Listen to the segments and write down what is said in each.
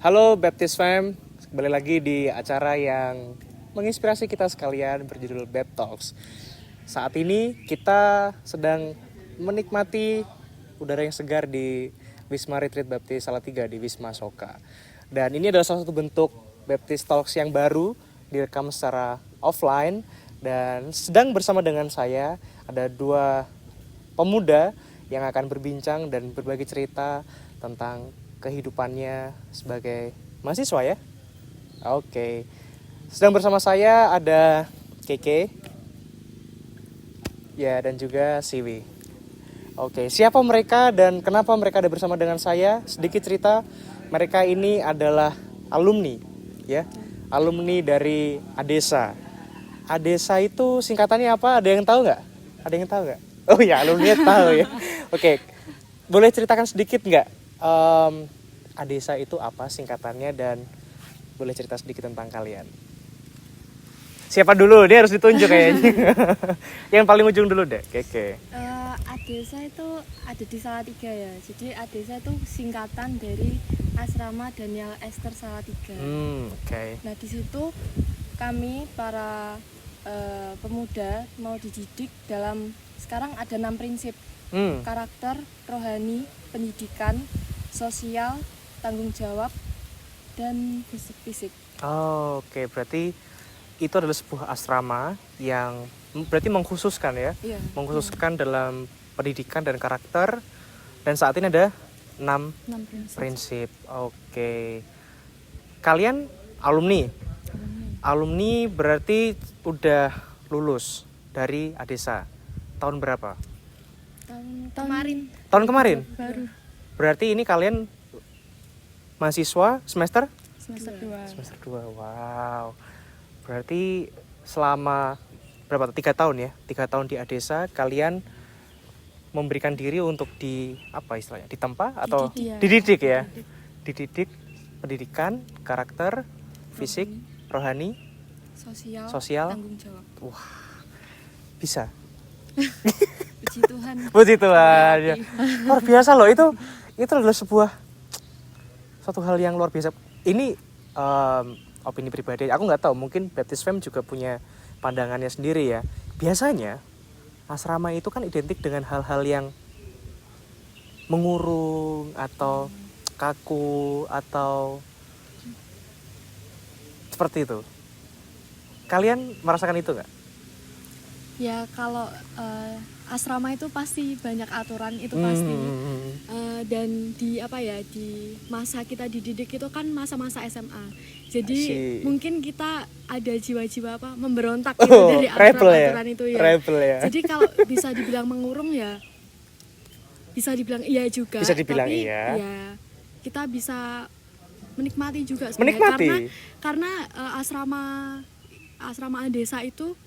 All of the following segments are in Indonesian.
Halo Baptist Fam, kembali lagi di acara yang menginspirasi kita sekalian berjudul Bap Talks. Saat ini kita sedang menikmati udara yang segar di Wisma Retreat Baptist Salatiga di Wisma Soka. Dan ini adalah salah satu bentuk Baptist Talks yang baru direkam secara offline. Dan sedang bersama dengan saya ada dua pemuda yang akan berbincang dan berbagi cerita tentang kehidupannya sebagai mahasiswa ya. Oke. Sedang bersama saya ada Keke. Ya, dan juga Siwi. Oke, siapa mereka dan kenapa mereka ada bersama dengan saya? Sedikit cerita, mereka ini adalah alumni ya. Alumni dari ADESA. ADESA itu singkatannya apa? Ada yang tahu nggak? Ada yang tahu nggak? Oh ya, alumni tahu ya. Oke. Boleh ceritakan sedikit nggak? ADESA itu apa singkatannya dan boleh cerita sedikit tentang kalian? Siapa dulu? Dia harus ditunjuk kayaknya. Yang paling ujung dulu deh, Keke. ADESA itu ada di Salatiga ya. Jadi ADESA itu singkatan dari Asrama Daniel Esther Salatiga. Oke. Nah di situ kami para pemuda mau dididik dalam sekarang ada 6 prinsip. Karakter, rohani, pendidikan, sosial, tanggung jawab, dan fisik. Oke, berarti itu adalah sebuah asrama yang berarti mengkhususkan ya, mengkhususkan dalam pendidikan dan karakter. Dan saat ini ada 6 prinsip. Oke. Kalian alumni? Alumni berarti udah lulus dari ADESA. Tahun berapa? Tahun kemarin? Baru. Berarti ini kalian mahasiswa semester 2. Semester 2. Wow. Berarti selama berapa? 3 tahun ya? 3 tahun di ADESA kalian memberikan diri untuk apa istilahnya? Ditempa atau dididik ya? Dididik pendidikan, karakter, fisik, rohani, sosial, tanggung jawab. Wah. Bisa. Puji Tuhan. Ya. Luar biasa loh, itu adalah suatu hal yang luar biasa. Ini opini pribadi. Aku nggak tahu, mungkin Baptist Fam juga punya pandangannya sendiri ya. Biasanya asrama itu kan identik dengan hal-hal yang mengurung atau kaku atau seperti itu. Kalian merasakan itu nggak? Ya kalau asrama itu pasti banyak aturan itu pasti. Dan di masa kita dididik itu kan masa-masa SMA. Jadi mungkin kita ada jiwa-jiwa memberontak gitu dari aturan-aturan itu ya. Rebel ya. Jadi kalau bisa dibilang mengurung ya bisa dibilang iya juga. Bisa dibilang tapi iya. Ya kita bisa menikmati juga sebenarnya. Karena asrama ADESA itu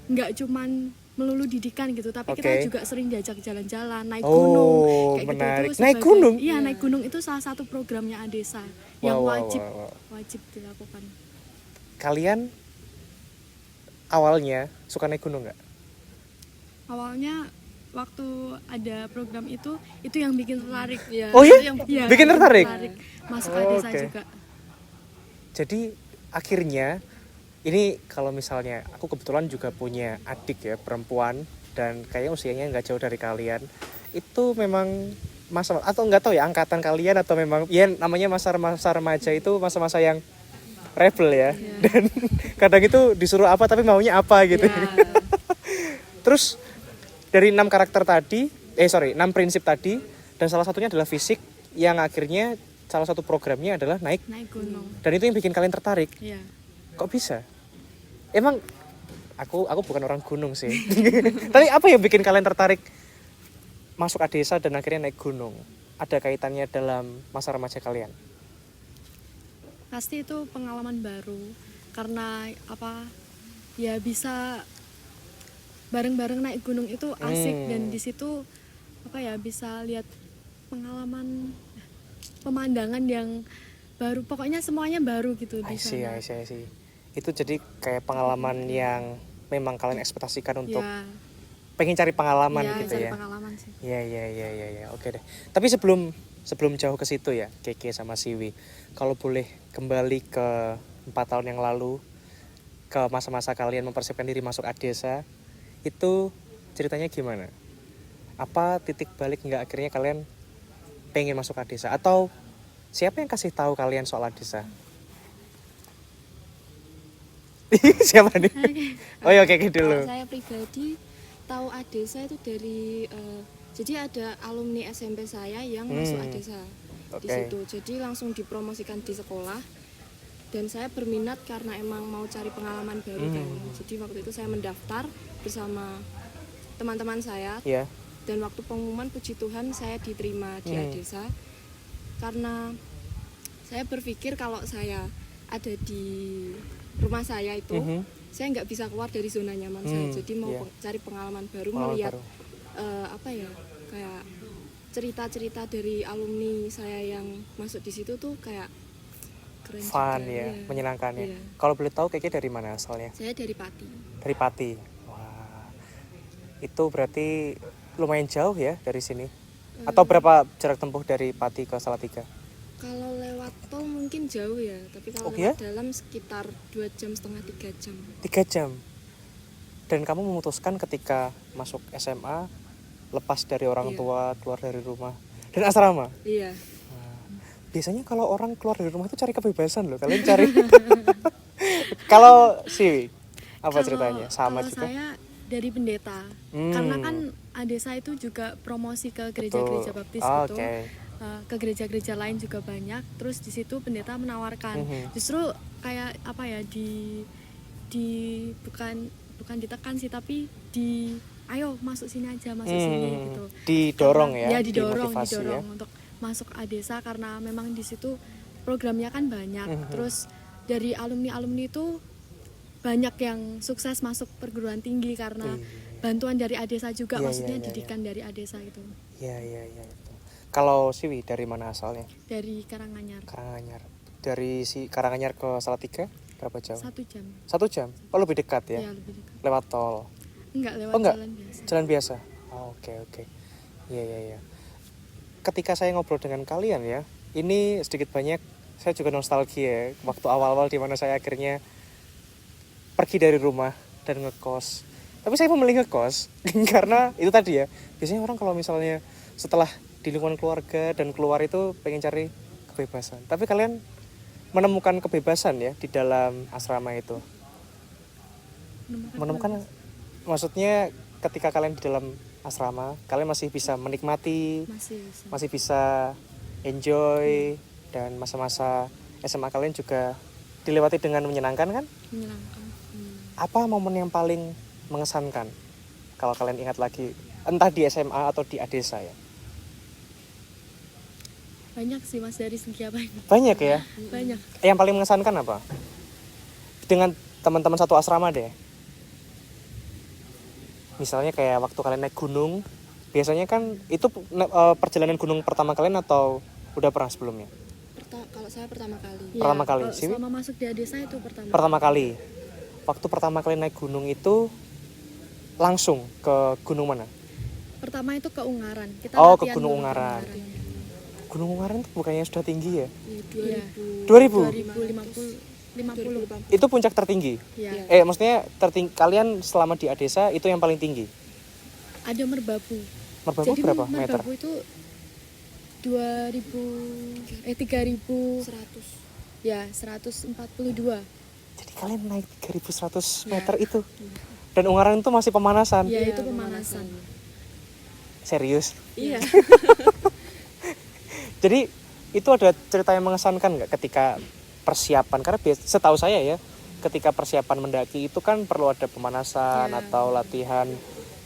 nggak cuman melulu didikan gitu, tapi kita juga sering diajak jalan-jalan, naik gunung, kayak menarik. gitu. Naik gunung? Iya, naik gunung itu salah satu programnya ADESA yang wajib dilakukan. Kalian awalnya suka naik gunung nggak? Awalnya waktu ada program itu yang bikin tertarik. Ya. Oh iya? Bikin tertarik? Masuk ADESA juga. Jadi akhirnya ini kalau misalnya aku kebetulan juga punya adik ya perempuan dan kayaknya usianya nggak jauh dari kalian, itu memang masa atau nggak tahu ya angkatan kalian atau memang ya namanya masa remaja itu masa-masa yang rebel ya. Dan kadang itu disuruh apa tapi maunya apa gitu. Terus dari 6 karakter tadi 6 prinsip tadi dan salah satunya adalah fisik yang akhirnya salah satu programnya adalah naik gunung. Dan itu yang bikin kalian tertarik. Iya. Kok bisa? Emang aku bukan orang gunung sih. Tapi apa yang bikin kalian tertarik masuk ADESA dan akhirnya naik gunung? Ada kaitannya dalam masa remaja kalian? pasti itu pengalaman baru karena apa ya bisa bareng-bareng naik gunung itu asik dan di situ apa ya bisa lihat pengalaman pemandangan yang baru, pokoknya semuanya baru gitu di I see, sana. I see. Itu jadi kayak pengalaman yang memang kalian ekspektasikan untuk Ya, pengen cari pengalaman ya, gitu cari ya. pengalaman sih. Iya. Oke deh. Tapi sebelum jauh ke situ ya, Keke sama Siwi, kalau boleh kembali ke 4 tahun yang lalu, ke masa-masa kalian mempersiapkan diri masuk Adesa, itu ceritanya gimana? Apa titik balik nggak akhirnya kalian pengen masuk Adesa? Atau siapa yang kasih tahu kalian soal Adesa? Siapa nih? Oh ya, Keke dulu. Kalau saya pribadi tahu Adesa itu dari jadi ada alumni SMP saya yang masuk Adesa di Oke. situ. Jadi langsung dipromosikan di sekolah dan saya berminat karena emang mau cari pengalaman baru kan. Jadi waktu itu saya mendaftar bersama teman-teman saya Iya. dan waktu pengumuman puji Tuhan saya diterima di Adesa karena saya berpikir kalau saya ada di rumah saya itu saya nggak bisa keluar dari zona nyaman saya, jadi mau iya. cari pengalaman baru, Pengalaman melihat baru. apa ya kayak cerita-cerita dari alumni saya yang masuk di situ tuh kayak keren Fun juga, ya, iya. menyenangkan ya. Iya. Kalau boleh tahu Keke dari mana asalnya? Saya dari Pati. Dari Pati. Wah. Itu berarti lumayan jauh ya dari sini. Atau berapa jarak tempuh dari Pati ke Salatiga? Kalau lewat tol mungkin jauh ya, tapi kalau Oh, lewat iya? dalam sekitar 2,5 jam 3 jam. 3 jam. Dan kamu memutuskan ketika masuk SMA lepas dari orang Iya. tua, keluar dari rumah dan asrama. Iya. Biasanya kalau orang keluar dari rumah itu cari kebebasan loh. Kalian cari. Kalau Siwi, apa ceritanya? Sama kalau juga. saya dari pendeta. Karena kan Adesa itu juga promosi ke gereja-gereja Betul. baptis Oh, gitu. oke. Ke gereja-gereja lain juga banyak. Terus di situ pendeta menawarkan. Justru kayak apa ya di bukan ditekan sih, tapi ayo masuk sini aja, masuk sini gitu. Didorong ya, Ya didorong dimotivasi ya. untuk masuk Adesa karena memang di situ programnya kan banyak. Terus dari alumni itu banyak yang sukses masuk perguruan tinggi karena bantuan dari Adesa juga, Iya, maksudnya iya. didikan dari Adesa itu. Iya. Itu. Kalau Siwi dari mana asalnya? Dari Karanganyar. Karanganyar. Dari Karanganyar ke Salatiga berapa jauh? 1 jam. 1 jam. Oh, lebih dekat ya? Ya lebih dekat. Lewat tol. Enggak, lewat Oh, enggak. jalan biasa. Jalan biasa. Oh, oke. Iya. Ketika saya ngobrol dengan kalian ya, ini sedikit banyak saya juga nostalgia ya, waktu awal-awal di mana saya akhirnya pergi dari rumah dan ngekos. Tapi saya memilih ngekos karena itu tadi ya. Biasanya orang kalau misalnya setelah di lingkungan keluarga dan keluar itu pengen cari kebebasan. Tapi kalian menemukan kebebasan ya di dalam asrama itu. Menemukan maksudnya ketika kalian di dalam asrama, kalian masih bisa menikmati, masih bisa enjoy, dan masa-masa SMA kalian juga dilewati dengan menyenangkan kan? Menyenangkan. Apa momen yang paling mengesankan kalau kalian ingat lagi, entah di SMA atau di Adesa ya? Banyak sih Mas, dari segi apa ini? Banyak ya. Banyak. Yang paling mengesankan apa? Dengan teman-teman satu asrama deh. Misalnya kayak waktu kalian naik gunung, biasanya kan itu perjalanan gunung pertama kalian atau udah pernah sebelumnya? Kalau saya pertama kali. Pertama kali, kalau Siwi? selama masuk di Adesa itu pertama. Pertama kali. Waktu pertama kali naik gunung itu langsung ke gunung mana? Pertama itu ke Ungaran. Kita Oh, ke latihan Gunung dulu ke Ungaran. Gunung Ungaran itu bukannya sudah tinggi ya? Iya. 2000? 2050. Itu puncak tertinggi? Iya. Maksudnya kalian selama di Adesa itu yang paling tinggi? Ada Merbabu. Merbabu Jadi berapa meter? Merbabu itu 3100. Ya, 142. Jadi kalian naik 3100 meter itu? Dan Ungaran itu masih pemanasan? Ya, itu pemanasan. Serius? Iya. Jadi itu ada cerita yang mengesankan nggak ketika persiapan? Karena setahu saya ya, ketika persiapan mendaki itu kan perlu ada pemanasan atau latihan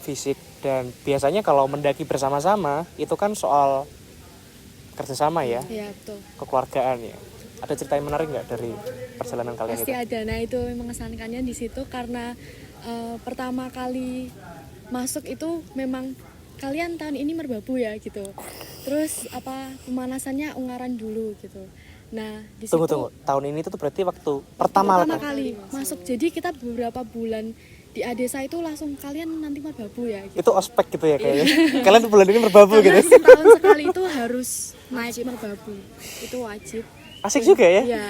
fisik. Dan biasanya kalau mendaki bersama-sama itu kan soal kerjasama ya, Iya, betul. kekeluargaan ya. Ada cerita yang menarik nggak dari perjalanan kalian Pasti itu? ada. Nah itu mengesankannya di situ karena pertama kali masuk itu memang kalian tahun ini merbabu ya gitu. Terus pemanasannya Ungaran dulu gitu. Nah di situ Tunggu. Tahun ini tuh berarti waktu pertama kan? kali masuk. Jadi kita beberapa bulan di Adesa itu langsung kalian nanti merbabu ya gitu. Itu ospek gitu ya kayaknya. Kalian bulan ini merbabu gitu. Karena setahun sekali itu harus naik merbabu. Itu wajib. Asik juga ya. Iya,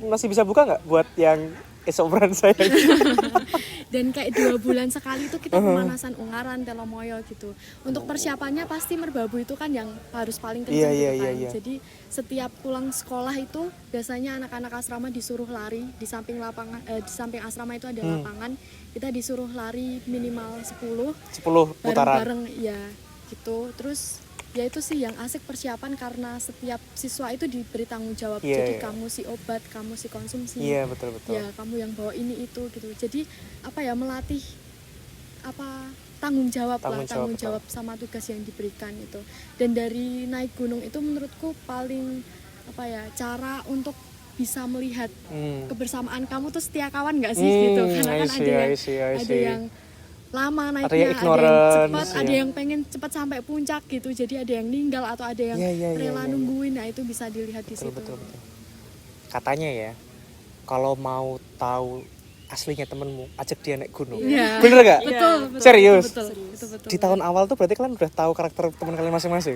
Masih bisa buka nggak buat yang seumuran saya? Dan kayak 2 bulan sekali itu kita pemanasan Ungaran, Telomoyo gitu. Untuk persiapannya pasti merbabu itu kan yang harus paling kencang gitu kan. Iya. Jadi setiap pulang sekolah itu biasanya anak-anak asrama disuruh lari di samping lapangan di samping asrama itu ada lapangan. Kita disuruh lari minimal 10 10 putaran. bareng-bareng ya gitu. Terus ya itu sih yang asik persiapan karena setiap siswa itu diberi tanggung jawab. Iya, Jadi iya. kamu si obat, kamu si konsumsi. Iya, betul. Ya kamu yang bawa ini itu gitu. Jadi melatih tanggung jawab Tanggung jawab, sama tugas yang diberikan itu. Dan dari naik gunung itu menurutku paling cara untuk bisa melihat kebersamaan kamu tuh setia kawan nggak sih gitu. Karena kan I see. ada yang lama naiknya, Ada yang ada yang ignorance, cepat, ya. ada yang pengen cepat sampai puncak gitu. Jadi ada yang ninggal atau ada yang Iya. rela nungguin. Nah, itu bisa dilihat di situ. Betul. Katanya ya, kalau mau tahu aslinya temenmu, ajak dia naik gunung. Iya. Bener gak? Betul. Serius? Itu betul. Di tahun awal tuh berarti kalian udah tahu karakter teman kalian masing-masing?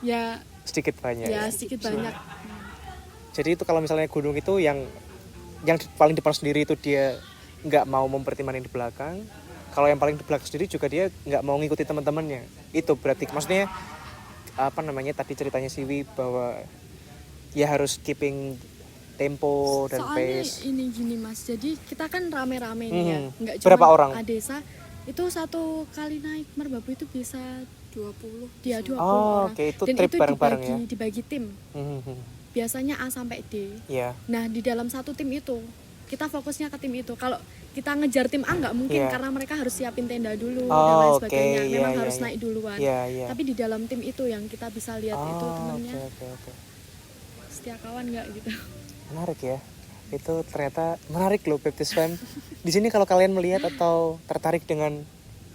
Ya, Sedikit banyak. ya sedikit banyak. Jadi itu kalau misalnya gunung itu yang paling depan sendiri itu dia nggak mau mempertimbangkan yang di belakang. Kalau yang paling di belakang sendiri juga dia nggak mau ngikuti teman-temannya. Itu berarti maksudnya tadi ceritanya Siwi bahwa ya harus keeping tempo dan Soalnya pace. ini gini Mas, jadi kita kan rame-rame nih ya, nggak cuma Berapa orang? Adesa itu satu kali naik merbabu itu bisa 20. dia 20 Oh, orang. oke, itu Dan trip itu bareng-bareng ya. dibagi tim. Biasanya A sampai D. Iya. Nah, di dalam satu tim itu kita fokusnya ke tim itu. Kalau kita ngejar tim A nggak mungkin Iya. karena mereka harus siapin tenda dulu Oh, dan lain oke. sebagainya. Memang Iya, harus iya. naik duluan. Iya. Tapi di dalam tim itu yang kita bisa lihat itu temennya Oke. setia kawan nggak gitu. Menarik ya. Itu ternyata menarik loh Baptist Fam. Di sini kalau kalian melihat atau tertarik dengan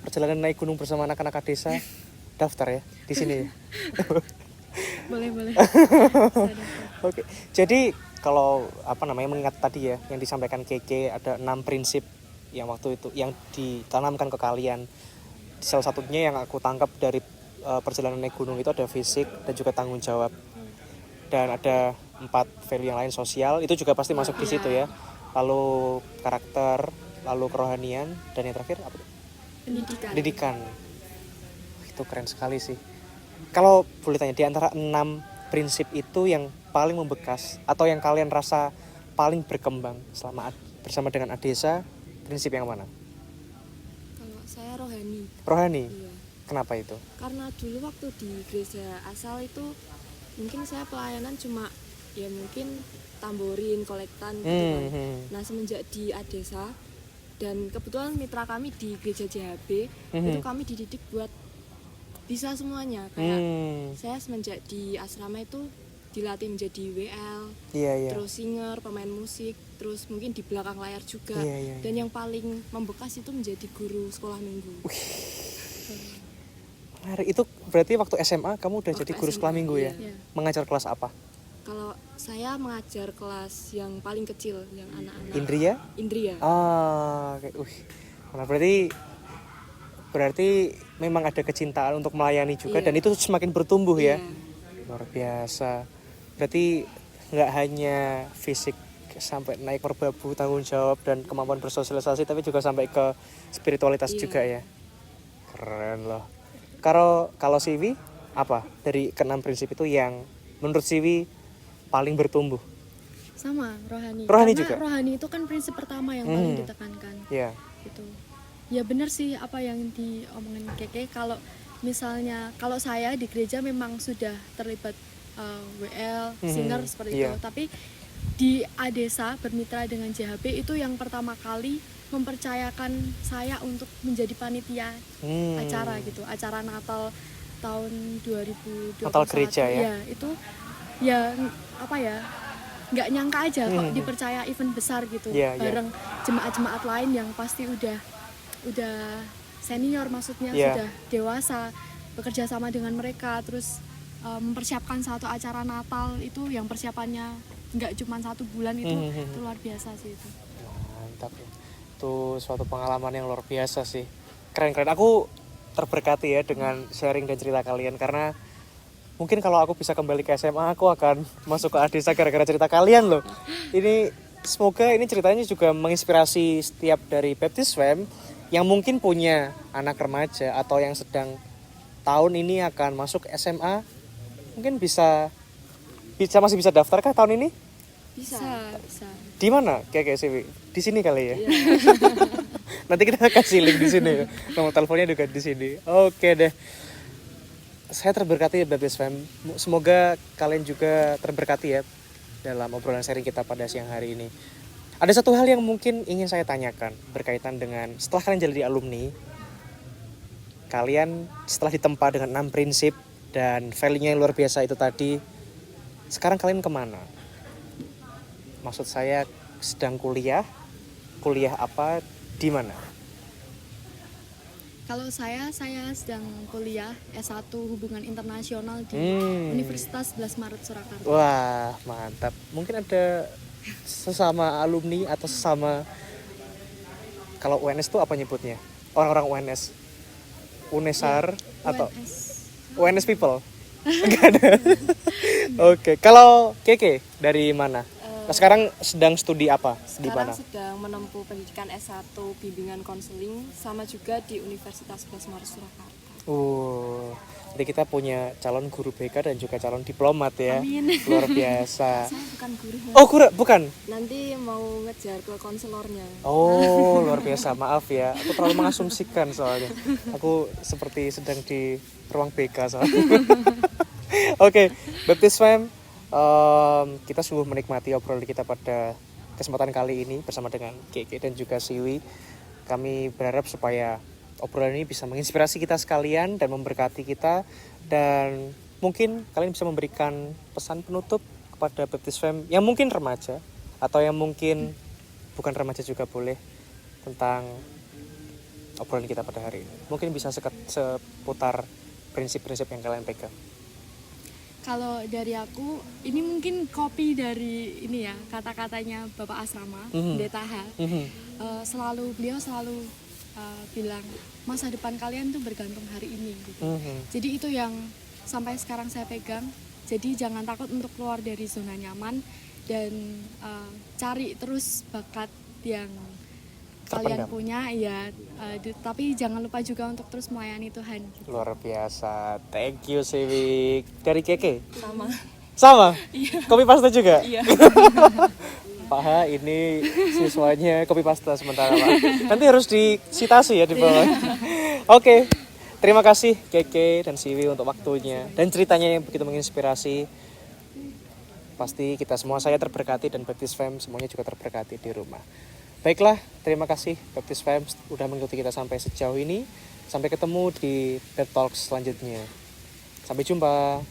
perjalanan naik gunung bersama anak-anak desa, daftar ya di sini. Boleh. Oke. Jadi kalau mengingat tadi ya yang disampaikan Keke, ada 6 prinsip yang waktu itu yang ditanamkan ke kalian. Salah satunya yang aku tangkap dari perjalanan naik gunung itu ada fisik dan juga tanggung jawab. Dan ada 4 value yang lain, sosial itu juga pasti masuk di situ ya. Lalu karakter, lalu kerohanian, dan yang terakhir apa? Pendidikan. Itu keren sekali sih. Kalau boleh tanya, di antara 6 prinsip itu yang paling membekas atau yang kalian rasa paling berkembang selama bersama dengan Adesa, prinsip yang mana? Kalau saya rohani. Rohani. Iya. Kenapa itu? Karena dulu waktu di gereja asal itu mungkin saya pelayanan cuma ya mungkin tamborin, kolektan gitu kan. Nah, semenjak di Adesa dan kebetulan mitra kami di gereja JHB itu kami dididik buat bisa semuanya. Kayak saya semenjak di asrama itu dilatih menjadi WL, Iya. terus singer, pemain musik, terus mungkin di belakang layar juga. Iya. Dan yang paling membekas itu menjadi guru sekolah minggu. Menarik. Itu berarti waktu SMA kamu udah Waktu jadi guru SMA, sekolah minggu ya? Iya. Mengajar kelas apa? Kalau saya mengajar kelas yang paling kecil, yang anak-anak Indria? Indria. Oke. Nah, berarti memang ada kecintaan untuk melayani juga. Iya. Dan itu semakin bertumbuh ya. Iya. Luar biasa. Berarti nggak hanya fisik sampai naik merbabu, tanggung jawab dan kemampuan bersosialisasi, tapi juga sampai ke spiritualitas Iya. juga ya. Keren loh. Kalau Siwi apa dari ke-6 prinsip itu yang menurut Siwi paling bertumbuh? Sama rohani. Rohani Karena juga? rohani itu kan prinsip pertama yang paling ditekankan. Iya. Gitu. Ya benar sih apa yang diomongin Keke, kalau misalnya kalau saya di gereja memang sudah terlibat WL, singer seperti itu. Iya. Tapi di Adesa bermitra dengan JHB itu yang pertama kali mempercayakan saya untuk menjadi panitia acara gitu, acara Natal tahun 2021. Natal gereja ya? Itu ya apa ya, nggak nyangka aja kok dipercaya event besar gitu bareng jemaat-jemaat lain yang pasti udah senior, maksudnya sudah dewasa, bekerja sama dengan mereka, terus mempersiapkan satu acara Natal itu yang persiapannya nggak cuma 1 bulan itu luar biasa sih itu. Mantap ya. Itu suatu pengalaman yang luar biasa sih. Keren-keren. Aku terberkati ya dengan sharing dan cerita kalian, karena mungkin kalau aku bisa kembali ke SMA aku akan masuk ke Adesa gara-gara cerita kalian loh. Ini semoga ini ceritanya juga menginspirasi setiap dari Baptist Fam yang mungkin punya anak remaja atau yang sedang tahun ini akan masuk SMA. Mungkin masih bisa daftarkah tahun ini? Bisa. Di mana? Kayak sih di sini kali ya. Nanti kita kasih link di sini ya. Nomor teleponnya juga di sini. Oke deh. Saya terberkati ya Baptist Fam. Semoga kalian juga terberkati ya dalam obrolan sharing kita pada siang hari ini. Ada satu hal yang mungkin ingin saya tanyakan berkaitan dengan setelah kalian jadi alumni, kalian setelah ditempa dengan 6 prinsip dan value-nya yang luar biasa itu tadi, sekarang kalian kemana? Maksud saya sedang kuliah apa, di mana? Kalau saya sedang kuliah S1 Hubungan Internasional di Universitas 11 Maret Surakarta. Wah, mantap. Mungkin ada sesama alumni atau sesama, kalau UNS itu apa nyebutnya? Orang-orang UNS. UNESAR atau UNS people? Enggak ada. Oke, kalau Keke dari mana? Sekarang sedang studi apa? Di mana? Sekarang sedang menempuh pendidikan S1 bimbingan konseling sama juga di Universitas 11 Maret Surakarta. Jadi kita punya calon guru BK dan juga calon diplomat ya. Amin. Luar biasa. Saya bukan guru. Oh, bukan. Nanti mau ngejar ke konselornya. Oh, luar biasa. Maaf ya, aku terlalu mengasumsikan soalnya. Aku seperti sedang di ruang BK soalnya. Oke, Baptist Fam, kita sungguh menikmati obrolan kita pada kesempatan kali ini bersama dengan Keke dan juga Siwi. Kami berharap supaya obrolan ini bisa menginspirasi kita sekalian dan memberkati kita, dan mungkin kalian bisa memberikan pesan penutup kepada Baptist Fam yang mungkin remaja atau yang mungkin bukan remaja juga boleh, tentang obrolan kita pada hari ini. Mungkin bisa seputar prinsip-prinsip yang kalian pegang. Kalau dari aku, ini mungkin copy dari ini ya, kata-katanya Bapak Asrama, Pendeta H. Beliau selalu bilang masa depan kalian tuh bergantung hari ini gitu. Jadi itu yang sampai sekarang saya pegang. Jadi jangan takut untuk keluar dari zona nyaman dan cari terus bakat yang kalian punya ya, tapi jangan lupa juga untuk terus melayani Tuhan gitu. Luar biasa. Thank you Siwi. Dari Keke? Sama? Iya. Kopi pasta juga? Iya. Pak H ini siswanya kopi pasta sementara Pak. Nanti harus disitasi ya di bawah. Oke. Terima kasih Keke dan Siwi untuk waktunya dan ceritanya yang begitu menginspirasi. Pasti kita semua, saya terberkati dan Baptist Fam semuanya juga terberkati di rumah. Baiklah, terima kasih Baptist Fam udah mengikuti kita sampai sejauh ini. Sampai ketemu di TED Talks selanjutnya. Sampai jumpa.